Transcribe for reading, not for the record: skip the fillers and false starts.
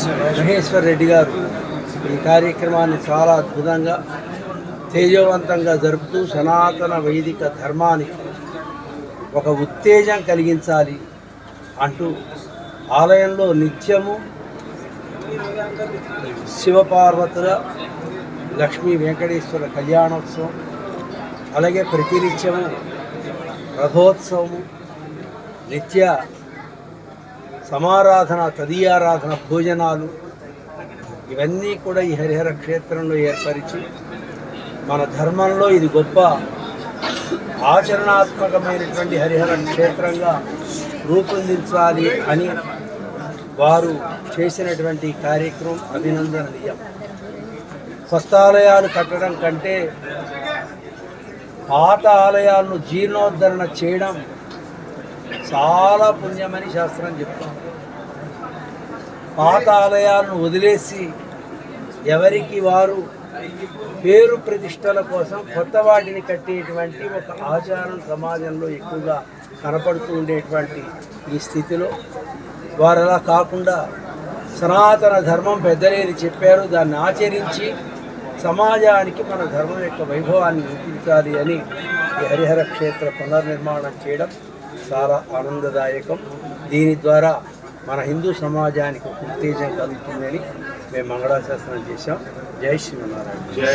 మహేశ్వర్ రెడ్డి గారు ఈ కార్యక్రమాన్ని చాలా అద్భుతంగా తేజవంతంగా జరుపుతూ సనాతన వైదిక ధర్మానికి ఒక ఉత్తేజం కలిగించాలి అంటూ ఆలయంలో నిత్యము శివపార్వతుల లక్ష్మీ వెంకటేశ్వర కళ్యాణోత్సవం, అలాగే ప్రతినిత్యము రథోత్సవము, నిత్య సమారాధన, తదీయారాధన, భోజనాలు ఇవన్నీ కూడా ఈ హరిహర క్షేత్రంలో ఏర్పరిచి మన ధర్మంలో ఇది గొప్ప ఆచరణాత్మకమైనటువంటి హరిహర క్షేత్రంగా రూపొందించాలి అని వారు చేసినటువంటి కార్యక్రమం అభినందనీయం. కొత్త ఆలయాలు కట్టడం కంటే పాత ఆలయాలను జీర్ణోద్ధరణ చేయడం చాలా పుణ్యమని శాస్త్రం చెప్తాం. పాత ఆలయాలను వదిలేసి ఎవరికి వారు పేరు ప్రతిష్టల కోసం కొత్త వాటిని కట్టేటువంటి ఒక ఆచారం సమాజంలో ఎక్కువగా కనపడుతూ ఉండేటువంటి ఈ స్థితిలో వారు అలా కాకుండా సనాతన ధర్మం పెద్దలేని చెప్పారు, దాన్ని ఆచరించి సమాజానికి మన ధర్మం యొక్క వైభవాన్ని చూపించాలి అని ఈ హరిహర క్షేత్ర పునర్నిర్మాణం చేయడం చాలా ఆనందదాయకం. దీని ద్వారా మన హిందూ సమాజానికి ఉత్తేజం కలుగుతుందని మేము మంగళాశాసనం చేశాం. జై శ్రీమన్నారాయణ.